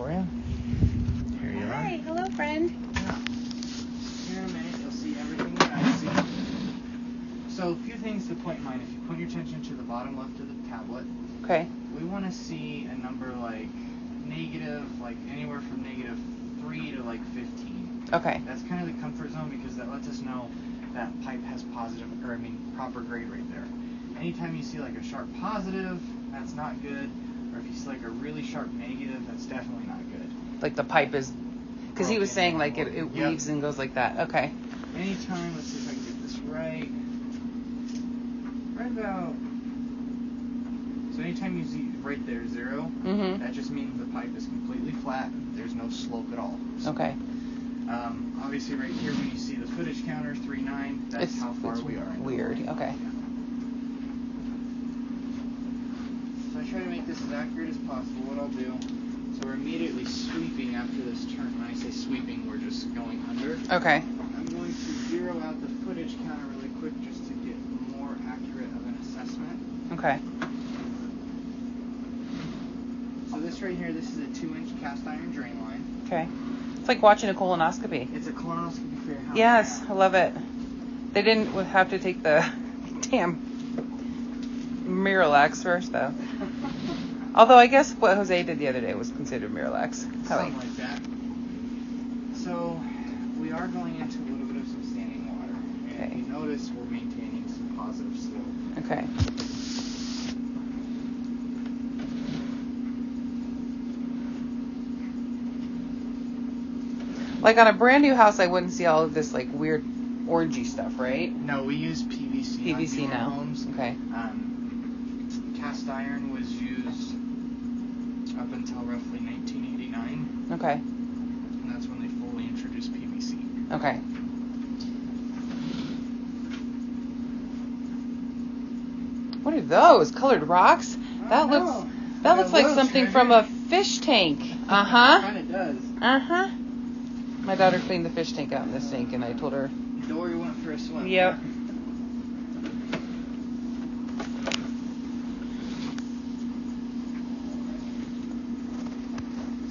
for you. Here you are. Hi, hello friend. Yeah. Here in a minute, you'll see everything that I see. So, a few things to point in mind. If you point your attention to the bottom left of the tablet, Okay. we want to see a number like negative, like anywhere from -3 to like 15. Okay. That's kind of the comfort zone because that lets us know that pipe has proper grade right there. Anytime you see like a sharp positive, that's not good. Or if you see like a really sharp negative, that's definitely not good. Like the pipe is, because he was saying like it Yep. weaves and goes like that. Okay. Anytime, let's see if I can get this right. Right about. So anytime you see right there 0, that just means the pipe is completely flat. There's no slope at all. So, Okay. obviously, right here when you see the footage counter 3.9, that's how far we are. Weird. Okay. So I try to make this as accurate as possible. What I'll do. So we're immediately sweeping after this turn. When I say sweeping, we're just going under. Okay. I'm going to zero out the footage counter really quick just to get more accurate of an assessment. Okay. So this right here, this is a 2-inch cast iron drain line. Okay. It's like watching a colonoscopy. It's a colonoscopy for your house. Yes, I love it. They didn't have to take the damn Miralax first, though. Although I guess what Jose did the other day was considered Miralax. Something like that. So we are going into a little bit of some standing water. And Okay. if you notice, we're maintaining some positive slope. Okay. Like on a brand new house, I wouldn't see all of this like weird orangey stuff, right? No, we use PVC. PVC on now. Homes. Okay. Cast iron was used up until roughly 1989. Okay. And that's when they fully introduced PVC. Okay. What are those? Colored rocks? That looks like something from a fish tank. Uh-huh. Kind of does. Uh-huh. My daughter cleaned the fish tank out in the sink, and I told her. Dory went for a swim. Yep.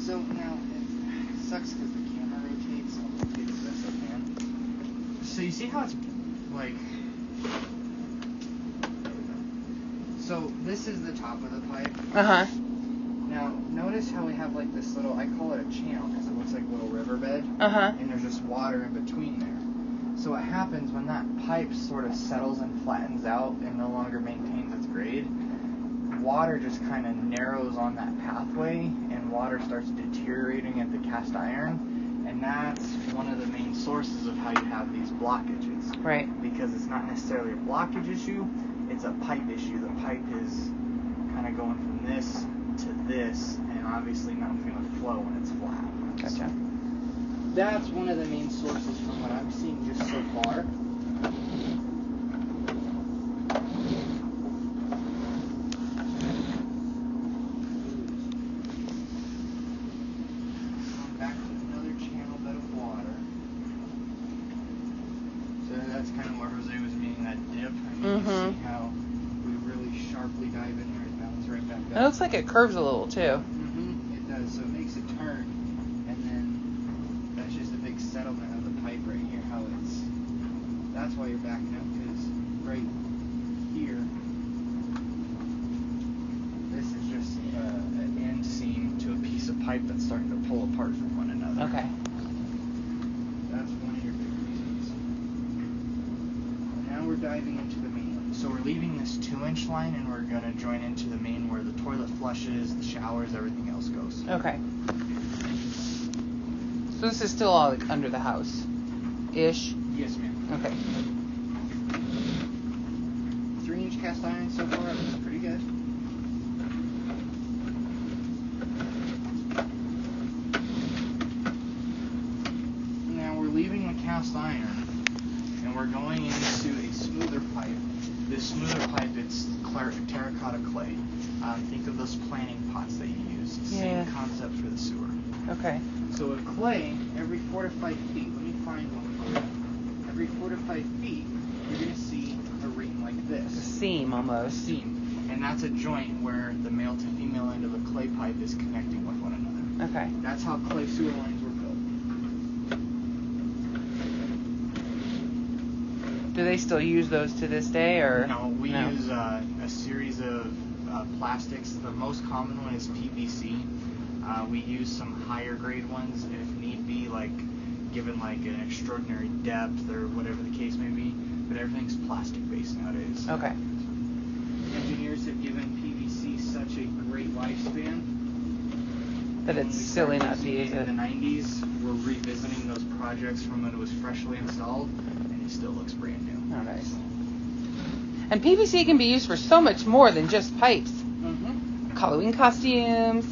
So now it sucks because the camera rotates, so I'll rotate as best I can. So you see how it's like. So this is the top of the pipe. Uh-huh. Now notice how we have like this little, I call it a channel because it looks like a little riverbed. Uh-huh. And there's just water in between there. So what happens when that pipe sort of settles and flattens out and no longer maintains its grade, water just kind of narrows on that pathway and water starts deteriorating at the cast iron, and that's one of the main sources of how you have these blockages. Right. Because it's not necessarily a blockage issue, it's a pipe issue. The pipe is kind of going from this to this, and obviously nothing's going to flow when it's flat. Gotcha. That's one of the main sources from what I'm seeing just so far. Back with another channel bed of water. So that's kind of where Jose was meaning that dip. I mean, you see how we really sharply dive in there and bounce right back up. It looks like it curves a little, too. It does. So it makes it turn, and then that's just a big settlement of the pipe right here. How it's. That's why you're backing up, because right here, this is just an end seam to a piece of pipe that's starting to pull apart from one another. Okay. That's one of your big reasons. Now we're diving into the main. So we're leaving this 2-inch line, and we're going to join into the main where the toilet flushes, the showers, everything else goes. Okay. So this is still all like under the house ish? Yes, ma'am. Okay. 3-inch cast iron so far, it looks pretty good. Now we're leaving the cast iron, and we're going into a smoother pipe. This smoother pipe, it's terracotta clay. Think of those planting pots that you use. Same concept for the sewer. Okay. So with clay, every 4 to 5 feet, let me find one for you. Every 4 to 5 feet, you're going to see a ring like this. A seam almost. A seam. And that's a joint where the male to female end of a clay pipe is connecting with one another. Okay. That's how clay sewer lines were built. Do they still use those to this day, or no? We use a series of plastics. The most common one is PVC. We use some higher grade ones if need be, like given like an extraordinary depth or whatever the case may be. But everything's plastic based nowadays. Okay. Engineers have given PVC such a great lifespan that it's silly not to use it. In the 90s, we're revisiting those projects from when it was freshly installed, and it still looks brand new. Oh, nice. And PVC can be used for so much more than just pipes. Mm-hmm. Halloween costumes.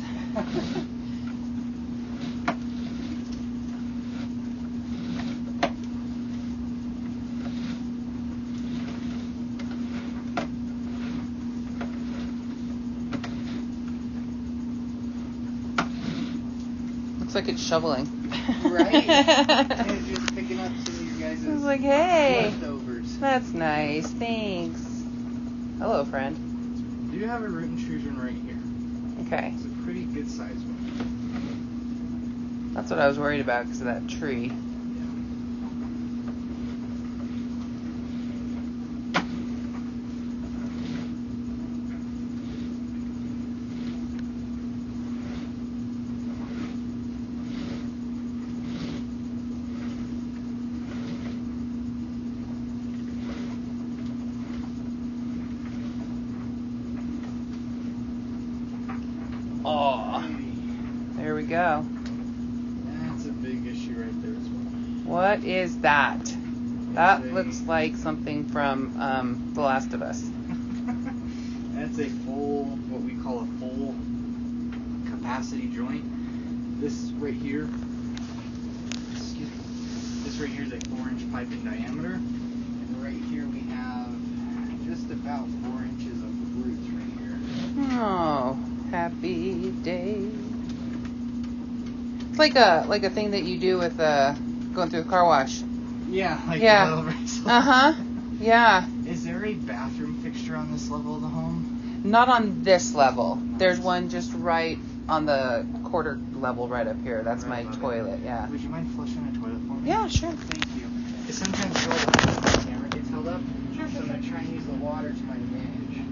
Looks like it's shoveling. Right? And just picking up some of your guys' I was like, hey, leftovers. that's nice. Thanks. Hello, friend. Do you have a root intrusion right here? Okay. It's a pretty good sized one. That's what I was worried about because of that tree. Oh, there we go. That's a big issue right there as well. What is that? That looks like something from The Last of Us. That's a full, what we call a full capacity joint. This right here, excuse me, this right here is a 4-inch pipe in diameter. And right here we have just about 4 inches of roots right here. Oh, happy day. It's like a thing that you do with going through the car wash. Yeah, like Yeah. a little wrestle. Yeah. Is there a bathroom fixture on this level of the home? Not on this level. There's one just right on the quarter level right up here. That's Right my above toilet. it. Yeah. Would you mind flushing a toilet for me? Yeah, sure. Thank you. Because sometimes the camera gets held up. Sure. So I'm going to try and use the water to my advantage.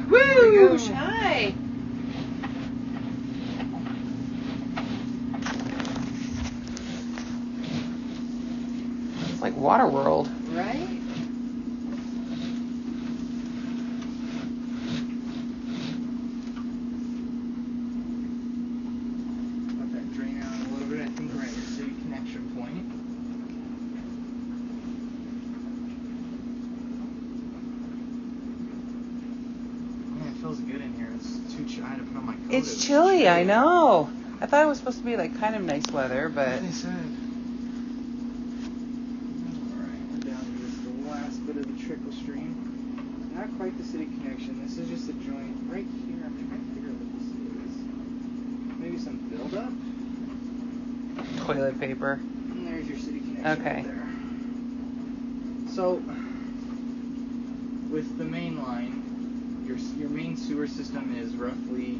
Woo! Hi. It's like Water World. Right? Let that drain out a little bit. I think we're at your city connection point. Man, it feels good in here. It's too chilly to put on my coat. It's chilly, I know. I thought it was supposed to be like kind of nice weather, but They said. Alright, we're down to just the last bit of the trickle stream. Not quite the city connection. This is just a joint right here. I'm trying to figure out what this is. Maybe some buildup? toilet paper. And there's your city connection Okay. right there. So, with the main line, your main sewer system is roughly,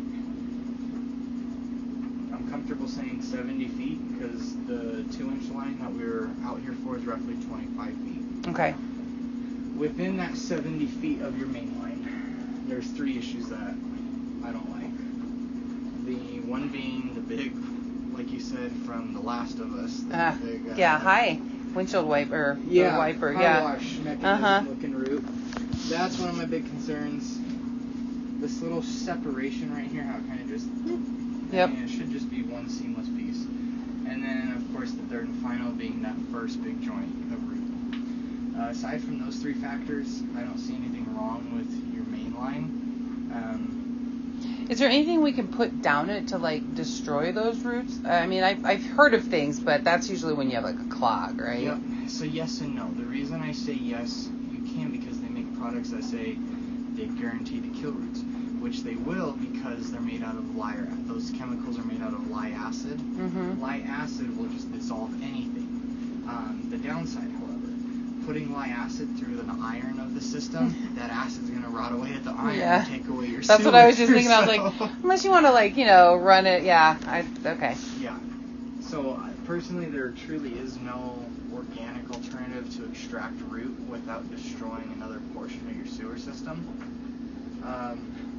I'm comfortable saying 70 feet because the 2-inch line that we were out here for is roughly 25 feet. Okay. Within that 70 feet of your main line, there's 3 issues that I don't like. The one being the big, like you said, from The Last of Us. The big, Yeah, hi. Windshield wiper. Yeah, Wiper, car yeah. wash mechanism looking route. That's one of my big concerns. This little separation right here, how it kind of just, Yep. I mean, it should just be one seamless piece. And then, of course, the third and final being that first big joint of root. Aside from those 3 factors, I don't see anything wrong with your main line. Is there anything we can put down it to like destroy those roots? I mean, I've heard of things, but that's usually when you have like a clog, right? Yep. So yes and no. The reason I say yes, you can, because they make products that say they guarantee to kill roots, which they will because they're made out of lye. Those chemicals are made out of lye acid. Mm-hmm. Lye acid will just dissolve anything. The downside, however, putting lye acid through the iron of the system, that acid's going to rot away at the iron and take away your That's sewer. what I was just thinking. I was like, unless you want to like, run it. Yeah. Okay. Yeah. So personally, there truly is no organic alternative to extract root without destroying another portion of your sewer system.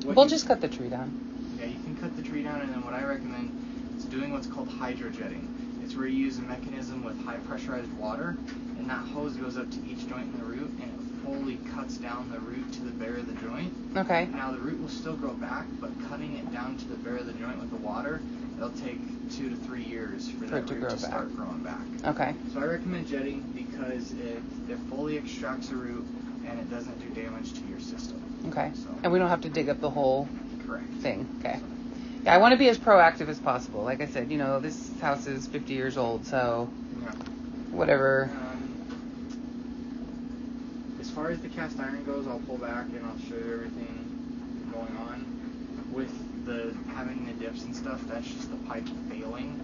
We'll just cut the tree down. Yeah, you can cut the tree down, and then what I recommend is doing what's called hydrojetting. It's where you use a mechanism with high pressurized water, and that hose goes up to each joint in the root, and it fully cuts down the root to the bare of the joint. Okay. Now the root will still grow back, but cutting it down to the bare of the joint with the water, it'll take 2 to 3 years for that root to start growing back. Okay. So I recommend jetting because it fully extracts the root and it doesn't do damage to your system. Okay. So, and we don't have to dig up the whole correct thing. Okay. Yeah, I want to be as proactive as possible. Like I said, this house is 50 years old, so whatever. As far as the cast iron goes, I'll pull back and I'll show you everything going on. With having the dips and stuff, that's just the pipe failing.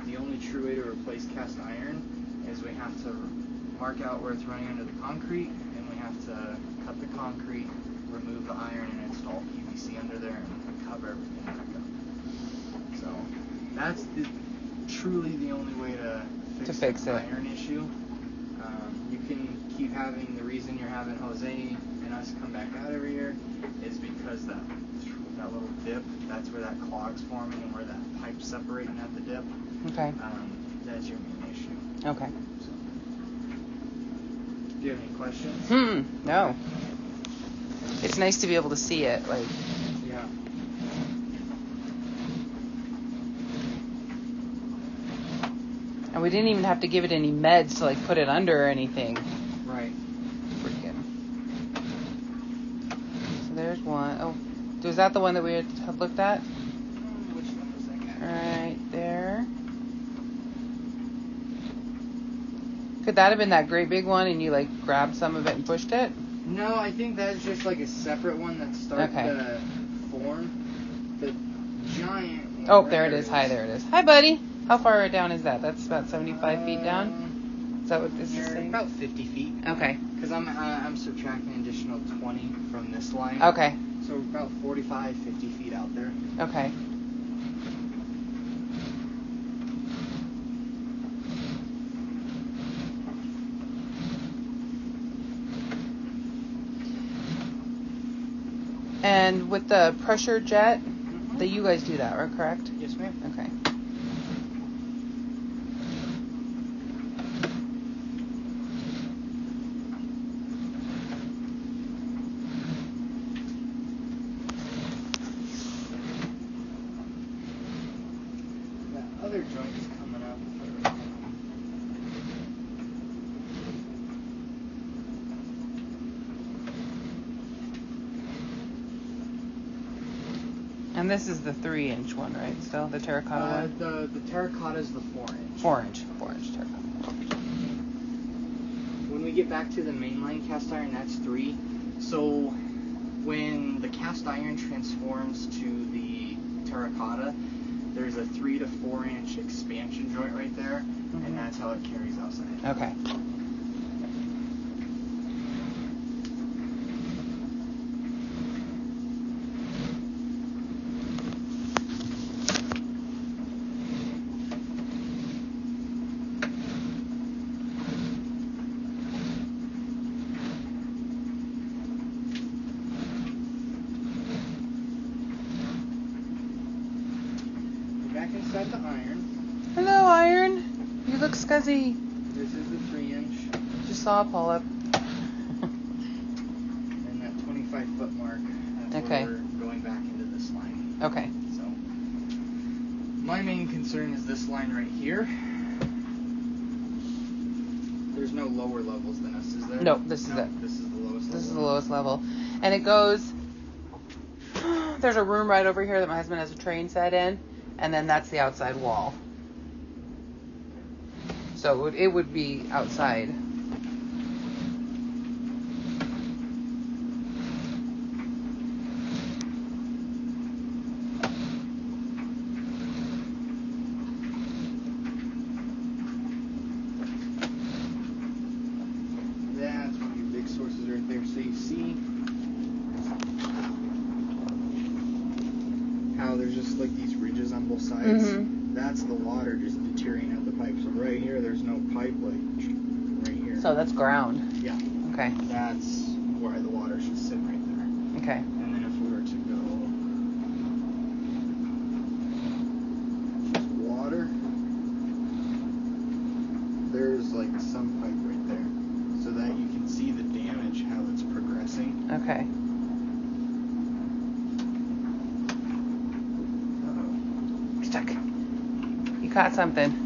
The only true way to replace cast iron is we have to mark out where it's running under the concrete, and we have to cut the concrete, remove the iron, and install PVC under there and cover everything back up. So that's truly the only way to fix the iron issue. You can keep having, the reason you're having Jose and us come back out every year is because that little dip, that's where that clog's forming and where that pipe's separating at the dip. Okay. That's your main issue. Okay. So, do you have any questions? No. It's nice to be able to see it, like. Yeah. And we didn't even have to give it any meds to like put it under or anything. Right. Freaking. So there's one. Oh, was that the one that we had looked at? Which one was that guy? Right there. Could that have been that great big one and you like grabbed some of it and pushed it? No, I think that's just like a separate one that's starting to form. The giant one. Oh, there it is. Hi, there it is. Hi, buddy. How far down is that? That's about 75 feet down? Is that what this is saying? About 50 feet. Okay. Because I'm subtracting an additional 20 from this line. Okay. So about 45, 50 feet out there. Okay. And with the pressure jet, that you guys do that, right? Correct? Yes, ma'am. Okay. That other joint is coming up. And this is the 3-inch one, right? Still the terracotta one? The terracotta is the 4-inch. 4-inch terracotta. When we get back to the mainline cast iron, that's 3. So when the cast iron transforms to the terracotta, there's a 3 to 4-inch expansion joint right there, and that's how it carries outside. Okay. Back inside the iron. Hello, iron. You look scuzzy. This is the 3-inch. Just saw a pull-up. And that 25-foot mark, that's where we're going back into this line. Okay. So, my main concern is this line right here. There's no lower levels than us, is there? No, this is it. This is the lowest level. This is the lowest level. And it goes... there's a room right over here that my husband has a train set in, and then that's the outside wall. So it would be outside. That's one of your big sources right there. So you see how there's just like these ridges on both sides? Mm-hmm. That's the water just deteriorating out the pipe. So right here, there's no pipe, like right here. So that's ground. Yeah. Okay. That's where the water should sit right there. Okay. And then if we were to go just water, there's like some pipe right there. So that you can see the damage, how it's progressing. Okay. Uh-oh. Stuck. You caught something.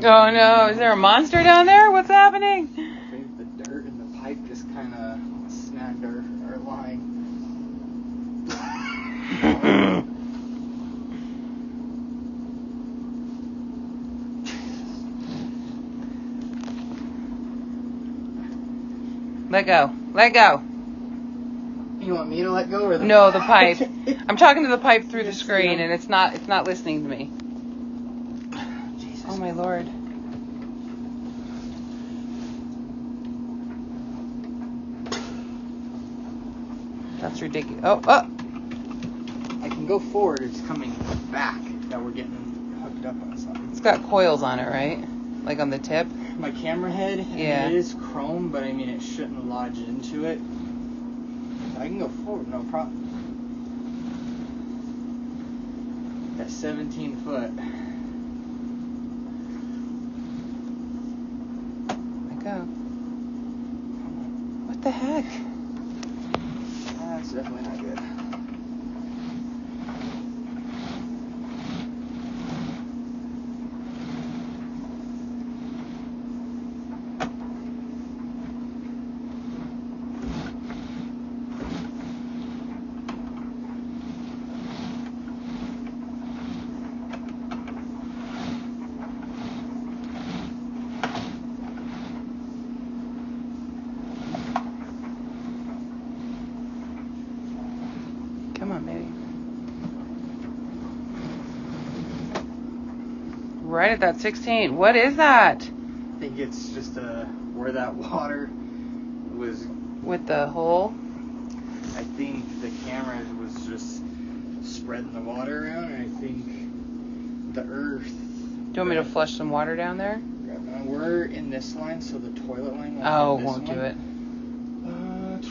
Oh no, is there a monster down there? What's happening? I think the dirt in the pipe just kind of snagged our line. Let go. Let go. You want me to let go or the No, the pipe. I'm talking to the pipe through the screen and it's not listening to me. Jesus. Oh my Lord. That's ridiculous. Oh. I can go forward, it's coming back that we're getting hooked up on something. It's got coils on it, right? Like on the tip? My camera head, Yeah. it is chrome, but I mean it shouldn't lodge into it. I can go forward, no problem. At 17 foot. Let go. What the heck? That's definitely not good. Come on, baby. Right at that 16. What is that? I think it's just where that water was. With the hole? I think the camera was just spreading the water around, and I think the earth. Do you want me to flush some water down there? We're in this line, so the toilet line won't Oh, hit this won't one. do it. Let's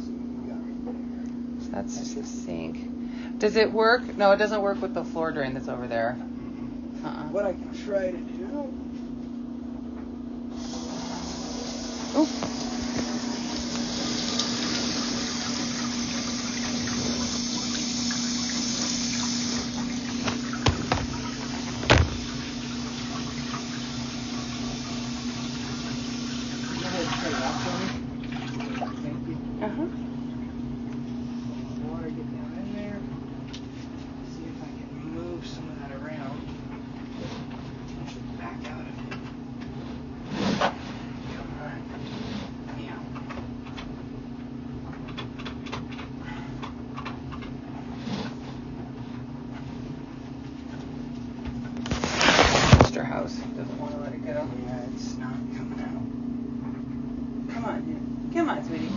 see what we got right there. That's just a sink. Does it work? No, it doesn't work with the floor drain that's over there. What I can try to do. Ooh. Go ahead and cut it off for me. Thank you. Uh-huh. Water get down in there. See if I can move some of that around. I should back out of it. Come on. Yeah. Mr. House doesn't want to let it go. Yeah, it's not coming out. Come on, dude. Come on, sweetie.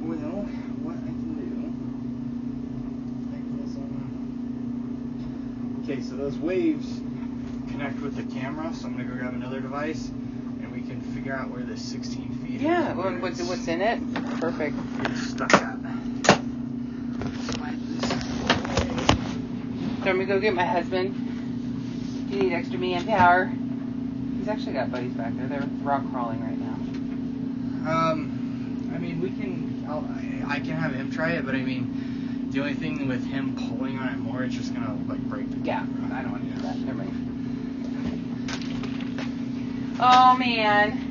Well, what I can do, mechanism, Okay, so those waves connect with the camera, so I'm gonna go grab another device, and we can figure out where this 16 feet Yeah, is. what's in it? Perfect. It's stuck at. So I'm gonna go get my husband. If you need extra manpower. He's actually got buddies back there. They're rock crawling right now. I mean, we can. I can have him try it, but I mean, the only thing with him pulling on it more, it's just gonna like break the camera. I don't want to do that. Never mind. Oh man.